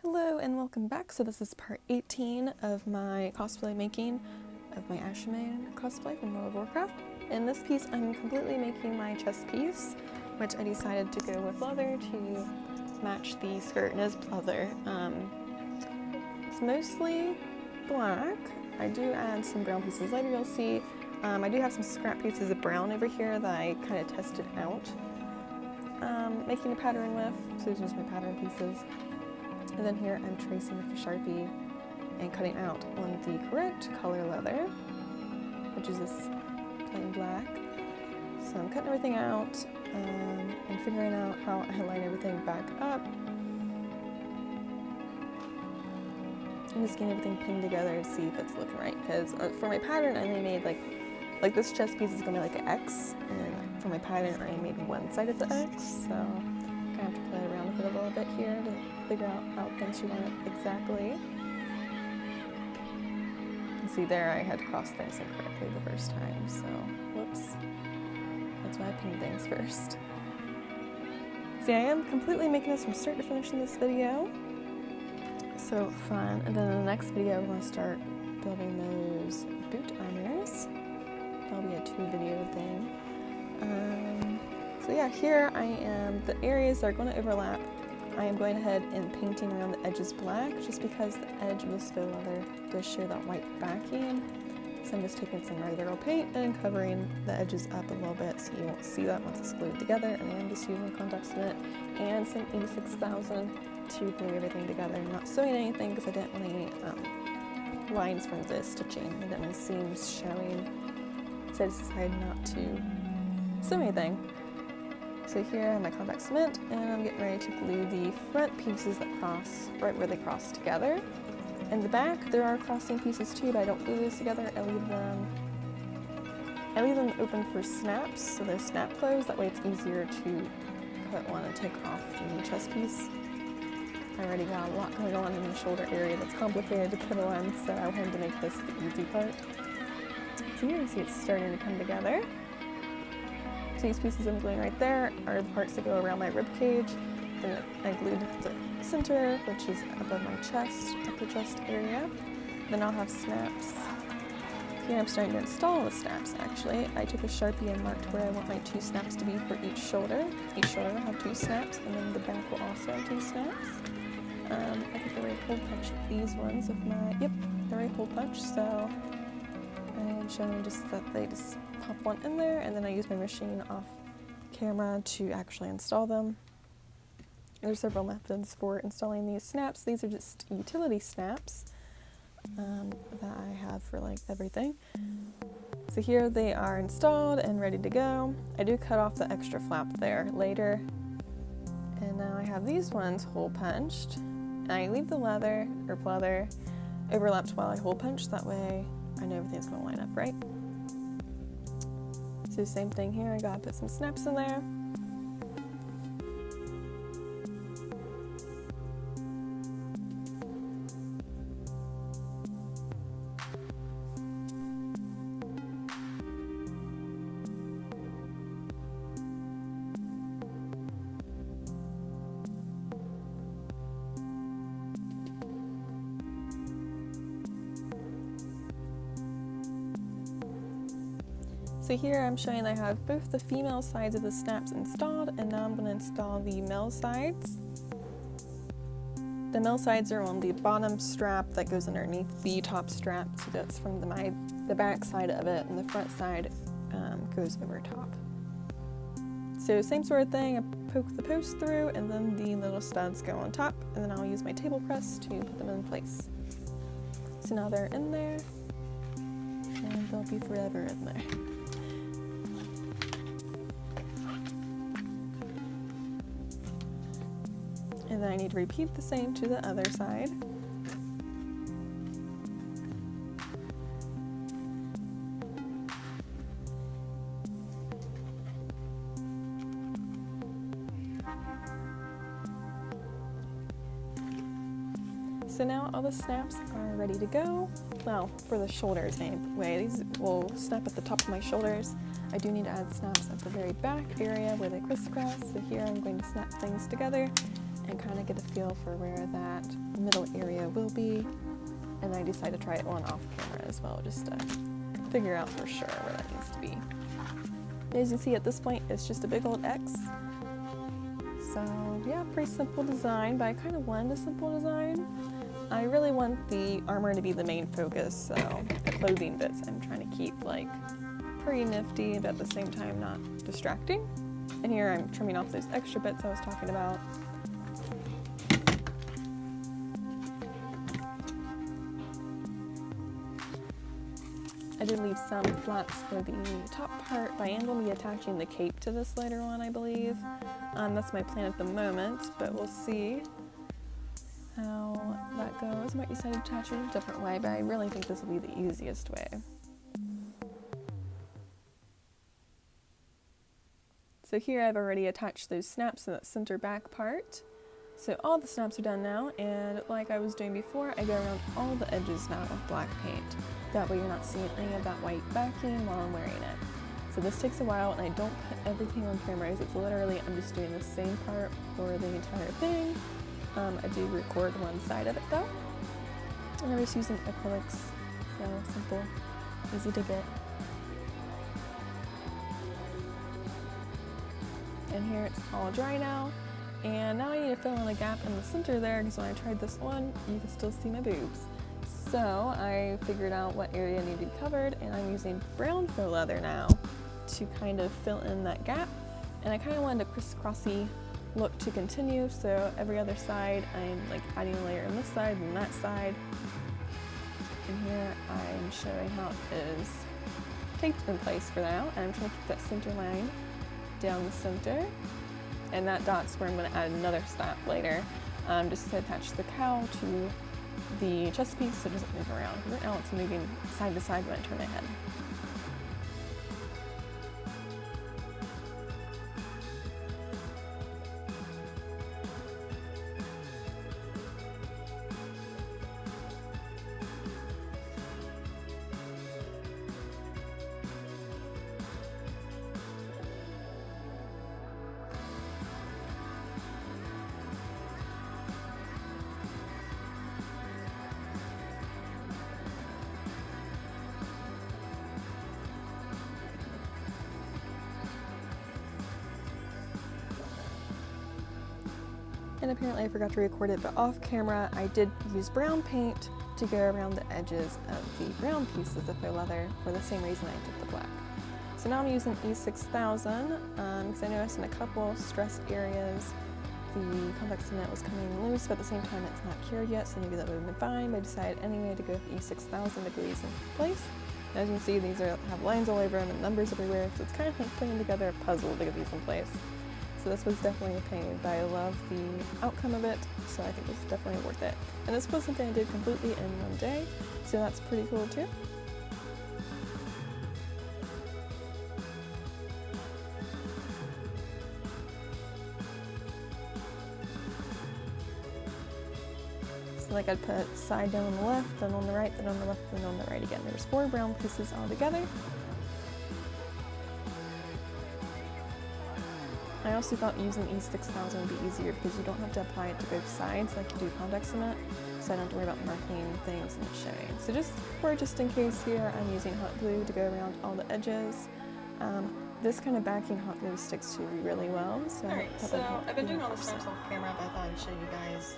Hello and welcome back. So this is part 18 of my cosplay making of my Ashamane cosplay from World of Warcraft. In this piece I'm completely making my chest piece, which I decided to go with leather to match the skirt, and is leather. It's mostly black. I do add some brown pieces later, you'll see. I do have some scrap pieces of brown over here that I kind of tested out making a pattern with, so these are just my pattern pieces. And then here I'm tracing with the Sharpie and cutting out on the correct color leather, which is this plain black. So I'm cutting everything out and figuring out how I line everything back up. I'm just getting everything pinned together to see if it's looking right, because for my pattern I only made like this chest piece is going to be like an X, and then for my pattern I made one side of the X, so I'm going to have to play around with it a little bit here to figure out how things should line up exactly. You see there I had to cross things incorrectly the first time, so whoops. That's why I pinned things first. See, I am completely making this from start to finish in this video. So fun. And then in the next video we're going to start building those boot armors. That'll be a 2-video thing. So yeah, here I am, the areas that are going to overlap, I am going ahead and painting around the edges black, just because the edge of this faux leather does show that white backing. So I'm just taking some regular paint and covering the edges up a little bit so you won't see that once it's glued together. And then I'm just using contact cement and some E6000 to glue everything together. I'm not sewing anything because I didn't want any lines from this stitching. I didn't want seams showing, so I just decided not to sew anything. So here I have my contact cement, and I'm getting ready to glue the front pieces that cross right where they cross together. In the back there are crossing pieces too, but I don't glue those together. I leave them open for snaps, so they're snap closed. That way it's easier to put on and take off the chest piece. I already got a lot going on in the shoulder area that's complicated to put on, so I wanted to make this the easy part. So you can see it's starting to come together. So these pieces I'm gluing right there are the parts that go around my rib cage. Then I glued the center, which is above my chest, upper chest area. Then I'll have snaps. Here I'm starting to install the snaps actually. I took a Sharpie and marked where I want my 2 snaps to be for each shoulder. Each shoulder will have 2 snaps, and then the back will also have 2 snaps. I think I already hole punched these ones with my, yep, I already hole punched, so I'm showing just that they just pop one in there, and then I use my machine off camera to actually install them. There's several methods for installing these snaps. These are just utility snaps that I have for like everything. So here they are installed and ready to go. I do cut off the extra flap there later. And now I have these ones hole punched. And I leave the leather overlapped while I hole punch, that way I know everything's going to line up right. So same thing here, I gotta put some snaps in there. So here I'm showing that I have both the female sides of the snaps installed, and now I'm going to install the male sides. The male sides are on the bottom strap that goes underneath the top strap, so that's from the back side of it, and the front side goes over top. So same sort of thing, I poke the post through, and then the little studs go on top, and then I'll use my table press to put them in place. So now they're in there, and they'll be forever in there. And then I need to repeat the same to the other side. So now all the snaps are ready to go. Well, for the shoulders anyway, these will snap at the top of my shoulders. I do need to add snaps at the very back area where they crisscross. So here I'm going to snap things together and kind of get a feel for where that middle area will be. And I decided to try it on off camera as well, just to figure out for sure where that needs to be. As you see at this point, it's just a big old X. So yeah, pretty simple design, but I kind of wanted a simple design. I really want the armor to be the main focus, so the clothing bits I'm trying to keep like pretty nifty, but at the same time not distracting. And here I'm trimming off those extra bits I was talking about. I did leave some flaps for the top part, but I am going to be attaching the cape to this later on, I believe. That's my plan at the moment, but we'll see how that goes. I might decide to attach it a different way, but I really think this will be the easiest way. So here I've already attached those snaps in that center back part. So all the snaps are done now, and like I was doing before, I go around all the edges now with black paint. That way you're not seeing any of that white backing while I'm wearing it. So this takes a while, and I don't put everything on camera. It's literally, I'm just doing the same part for the entire thing. I do record one side of it though. And I'm just using acrylics, so simple, easy to get. And here it's all dry now. And now I need to fill in a gap in the center there, because when I tried this one, you can still see my boobs. So I figured out what area needed to be covered, and I'm using brown faux leather now to kind of fill in that gap. And I kind of wanted a crisscrossy look to continue, so every other side I'm like adding a layer on this side and that side. And here I'm showing how it is taped in place for now, and I'm trying to keep that center line down the center. And that dot's where I'm going to add another snap later, just to attach the cowl to the chest piece so it doesn't move around. Right now it's moving side to side when I turn my head. And apparently I forgot to record it, but off camera I did use brown paint to go around the edges of the brown pieces of faux leather for the same reason I did the black. So now I'm using E6000 because I noticed in a couple stressed areas the convex cement was coming loose, but at the same time it's not cured yet, so maybe that would have been fine, but I decided anyway to go with E6000 to glue these in place. And as you can see, these have lines all over them and numbers everywhere, so it's kind of like putting together a puzzle to get these in place. So this was definitely a pain, but I love the outcome of it, so I think it's definitely worth it. And this was something I did completely in one day, so that's pretty cool too. So like I'd put side down on the left, then on the right, then on the left, then on the right again. There's 4 brown pieces all together. I also thought using E6000 would be easier because you don't have to apply it to both sides like you do convex cement, so I don't have to worry about marking things and it showing. So just in case here, I'm using hot glue to go around all the edges. This kind of backing hot glue sticks to really well. So alright, so I've been doing all the snaps off camera, but I thought I'd show you guys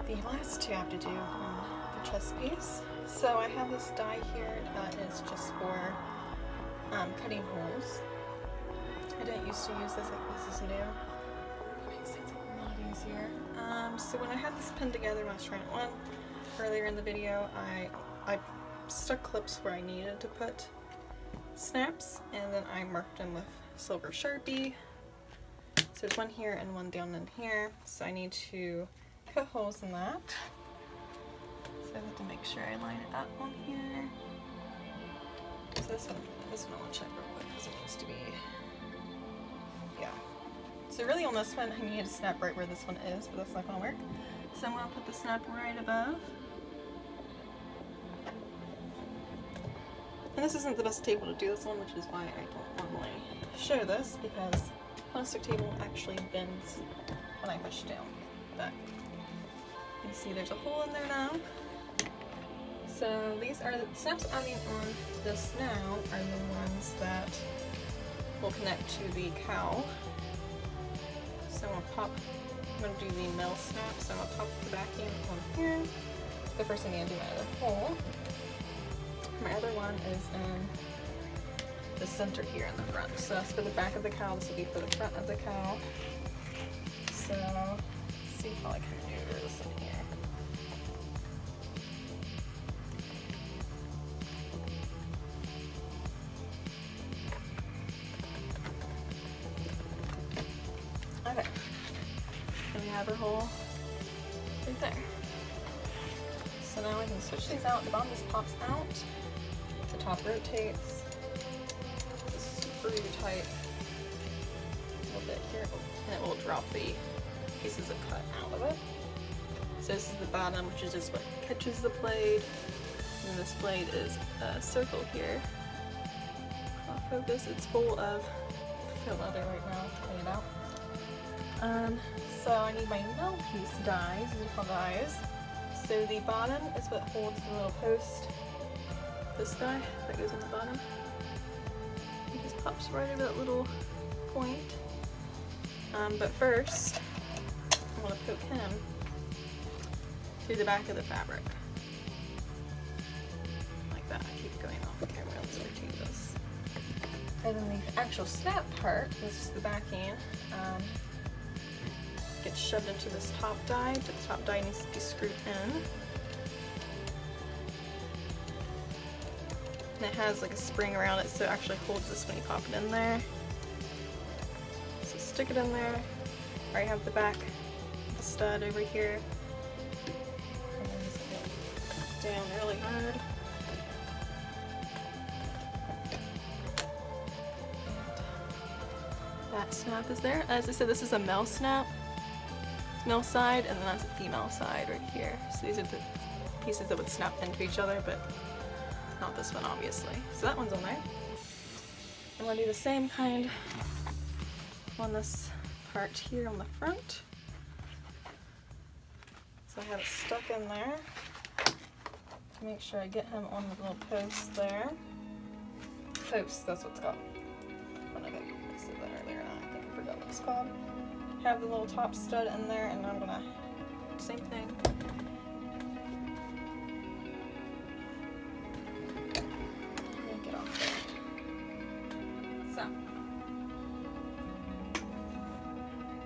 the last 2 I have to do on the chest piece. So I have this die here that is just for cutting holes. I didn't used to use this, this is new. It makes things a lot easier. So when I had this pinned together when I was trying it on earlier in the video, I stuck clips where I needed to put snaps, and then I marked them with silver Sharpie. So there's one here and one down in here, so I need to cut holes in that. So I have to make sure I line it up on here. So this one I want to check real quick because it needs to be, yeah. So really on this one I need to snap right where this one is, but that's not going to work. So I'm going to put the snap right above. And this isn't the best table to do this on, which is why I don't normally show this, because plastic table actually bends when I push down. But you can see there's a hole in there now. So these are the snaps I'm adding on this now are the ones that will connect to the cow. So I'm going to do the mill snap. So I'm going to pop the backing on here. The first thing I'm going to do my other hole. My other one is in the center here in the front. So that's for the back of the cow. This will be for the front of the cow. So let's see how I can maneuver this in here. Okay, and we have our hole right there. So now I can switch these out. The bottom just pops out. The top rotates. It's super tight a little bit here, and it will drop the pieces of cut out of it. So this is the bottom, which is just what catches the blade. And this blade is a circle here. I'll focus. It's full of leather right now. Clean it out. So I need my mill piece dies. These are called dies. So the bottom is what holds the little post. This guy that goes in the bottom. It just pops right over that little point. But first, I'm going to poke him through the back of the fabric. Like that. I keep going off the camera. Let's rotate this. And then the actual snap part, this is the backing, gets shoved into this top die, but the top die needs to be screwed in. And it has like a spring around it, so it actually holds this when you pop it in there. So stick it in there. I have the back, the stud over here. And then just get down really hard. That snap is there. As I said, this is a male snap. Male side, and then that's a female side right here. So these are the pieces that would snap into each other, but not this one, obviously. So that one's on there. I'm going to do the same kind on this part here on the front. So I have it stuck in there to make sure I get him on the little post there. Post, that's what it's called. I don't know if I said that earlier or not. I think I forgot what it's called. Have the little top stud in there, and I'm gonna, same thing. Get off there. So,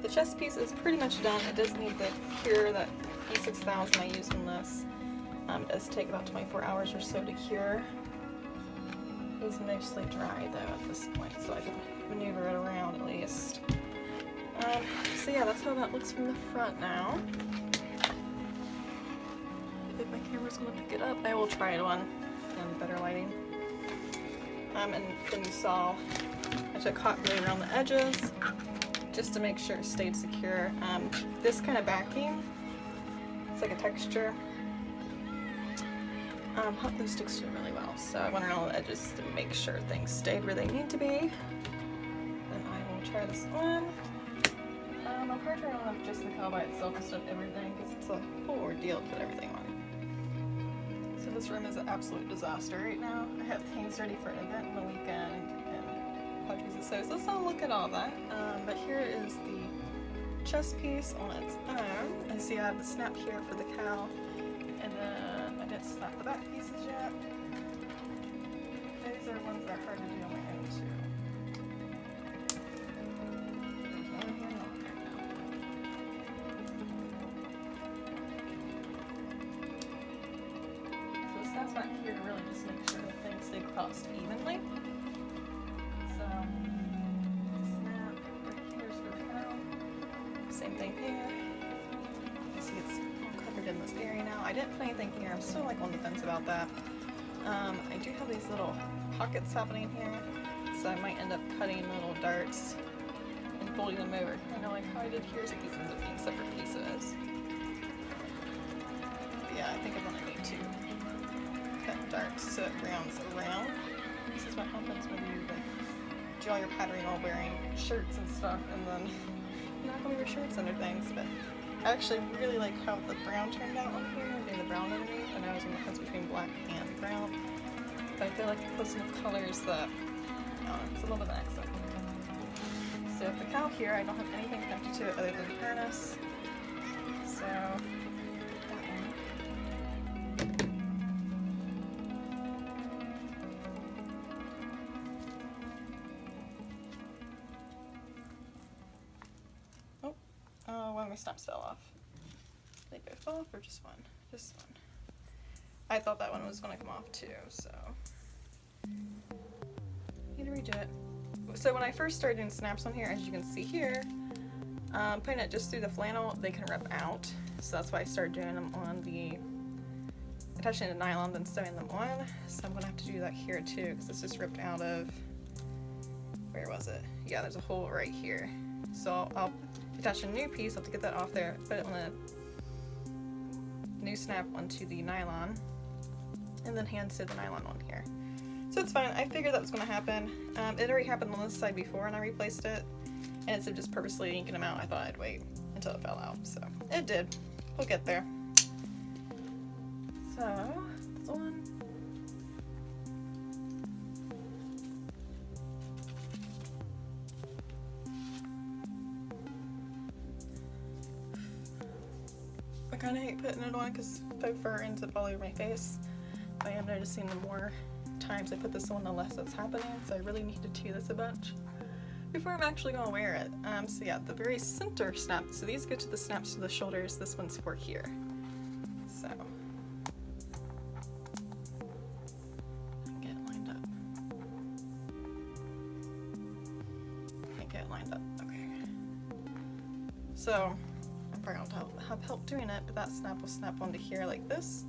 the chest piece is pretty much done. It does need the cure, that E6000 I used in this. It does take about 24 hours or so to cure. It's mostly dry though at this point, so I can maneuver it around at least. So yeah, that's how that looks from the front now. If my camera's gonna pick it up, I will try it on in better lighting. And then you saw I took hot glue around the edges just to make sure it stayed secure. This kind of backing, it's like a texture. Hot glue sticks to it really well, so I went around the edges to make sure things stayed where they need to be. And I will try this on. I'll probably try it on just the cow by itself instead of everything, because it's a whole ordeal to put everything on. So this room is an absolute disaster right now. I have things ready for an event in the weekend and puppies and so let's not look at all that. But here is the chest piece on its arm. And see I have the snap here for the cow, and then I didn't snap the back pieces yet. These are ones that are hard to do on my own too. Back here to really just make sure the things stay crossed evenly. So, snap right here's for the cow. Same thing here. You see it's all covered in this area now. I didn't put anything here. I'm still like on the fence about that. I do have these little pockets happening here, so I might end up cutting little darts and folding them over. Kind of like how I did here, so these ends up being separate pieces. But yeah, I think I'm gonna need to cut darts so it rounds around. This is what happens when you like draw your pattern while wearing shirts and stuff, and then back on your shirts under things, but I actually really like how the brown turned out on here, doing the brown underneath. I know I was on the fence between black and brown, but I feel like the close enough colors that it's a little bit of an accent. So the cow here, I don't have anything connected to it other than the harness. So that one. One of my snaps fell off. They both fell off or just one? Just one. I thought that one was going to come off too, so need to redo it. So when I first started doing snaps on here, as you can see here, putting it just through the flannel, they can rip out. So that's why I started doing them on the, attaching the nylon, then sewing them on. So I'm going to have to do that here too, because this just ripped out of, where was it? Yeah, there's a hole right here. So I'll attach a new piece, I'll have to get that off there, put it on a new snap onto the nylon, and then hand sew the nylon on here. So it's fine. I figured that was going to happen. It already happened on this side before and I replaced it, and instead of just purposely inking them out, I thought I'd wait until it fell out. So it did. We'll get there. So that's one. I kind of hate putting it on because faux fur ends up all over my face. I am noticing the more times I put this on, the less that's happening, so I really need to do this a bunch before I'm actually going to wear it. So yeah, the very center snap, so these go to the snaps to the shoulders, this one's for here. So get it lined up. Can't get it lined up, okay. So I'm probably going to have help doing it, but that snap will snap onto here like this.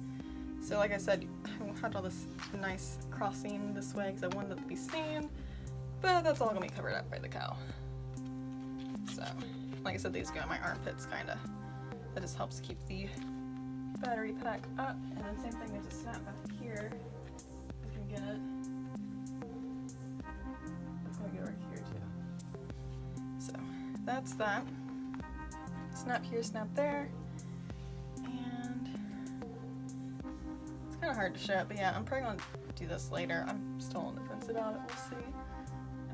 So like I said, I had all this nice crossing this way because I wanted it to be seen, but that's all going to be covered up by the cow. So, like I said, these go in my armpits, kind of. That just helps keep the battery pack up. And then same thing, there's a snap back here. If you can get it. I'm going to get it right here too. So, that's that. Snap here, snap there. Kind of hard to show it, but yeah, I'm probably going to do this later. I'm still on the fence about it, we'll see.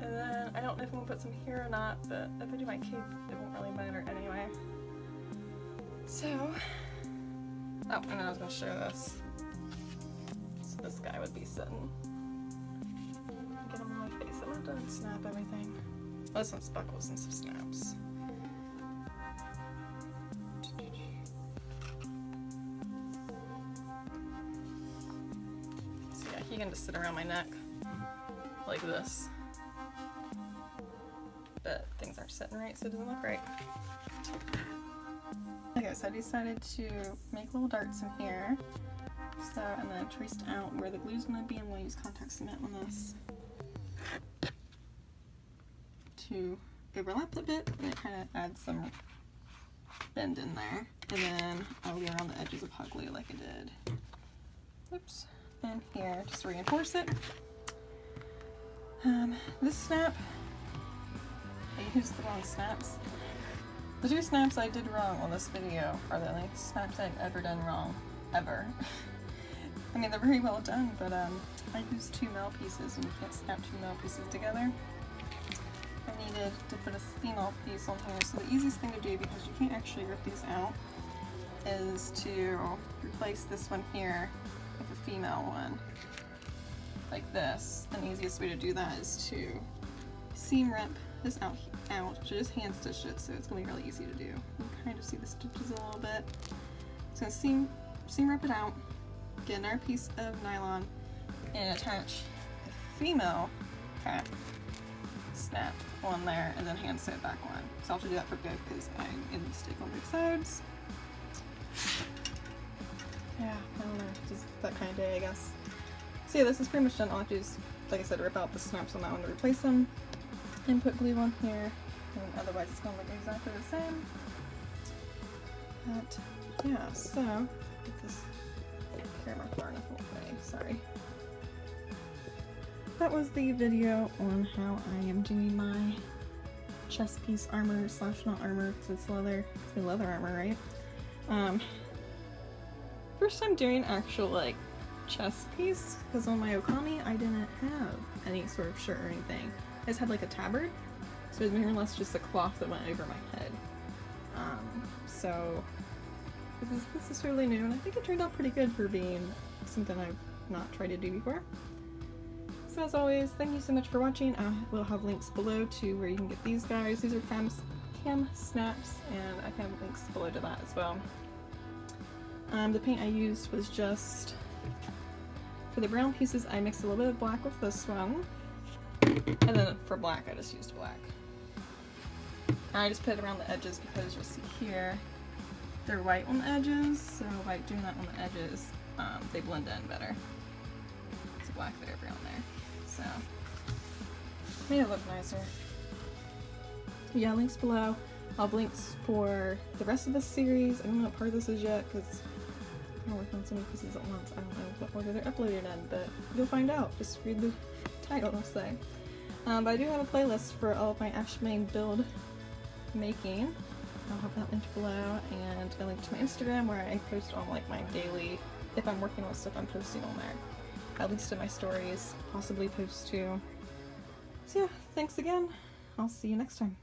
And then I don't know if I'm going to put some here or not, but if I do my cape, it won't really matter anyway. So, oh, and then I was going to show this. So this guy would be sitting. Get him on my face. I'm not done snap everything. Well, this one's buckles and some snaps. He can just sit around my neck like this, but things aren't sitting right, so it doesn't look right. Okay, so I decided to make little darts in here. So, and then I traced out where the glue's going to be. I'm going to use contact cement on this to overlap a bit, and it kind of adds some bend in there. And then I'll go around the edges of hot glue like I did. Oops. And here, just to reinforce it. This snap, I used the wrong snaps. The two snaps I did wrong on this video are the only snaps I've ever done wrong, ever. I mean, they're very well done, but I used 2 male pieces and you can't snap 2 male pieces together. I needed to put a female piece on here, so the easiest thing to do, because you can't actually rip these out, is to replace this one here with a female one, like this. And the easiest way to do that is to seam rip this out, so just hand stitch it, so it's going to be really easy to do. You can kind of see the stitches a little bit. So seam rip it out, get another piece of nylon, and attach a female cap snap on there, and then hand sew it back on. So I'll have to do that for both because I made a mistake on both sides. Yeah, I don't know, just that kind of day, I guess. So yeah, this is pretty much done. All I have to do is, like I said, rip out the snaps on that one to replace them, and put glue on here, and otherwise it's going to look exactly the same. But yeah, so, get this camera far enough away, sorry. That was the video on how I am doing my chest piece armor slash not armor because it's leather. It's leather armor, right? First time doing actual like chest piece because on my Okami I didn't have any sort of shirt or anything. I just had like a tabard, so it was more or less just a cloth that went over my head. So this is really new, and I think it turned out pretty good for being something I've not tried to do before. So as always, thank you so much for watching. I will have links below to where you can get these guys. These are cam snaps, and I have links below to that as well. The paint I used was just, for the brown pieces, I mixed a little bit of black with this one, and then for black I just used black. And I just put it around the edges because you'll see here, they're white on the edges, so by doing that on the edges, they blend in better. It's black there, brown there, so made it look nicer. Yeah, links below. I'll have links for the rest of this series. I don't know what part of this is yet because I'm working on so many pieces at once. I don't know what order they're uploaded in, but you'll find out. Just read the title, I'll say. But I do have a playlist for all of my Ashamane build making. I'll have that linked below, and a link to my Instagram where I post all like my daily, if I'm working on stuff, I'm posting on there. At least in my stories, possibly post too. So yeah, thanks again. I'll see you next time.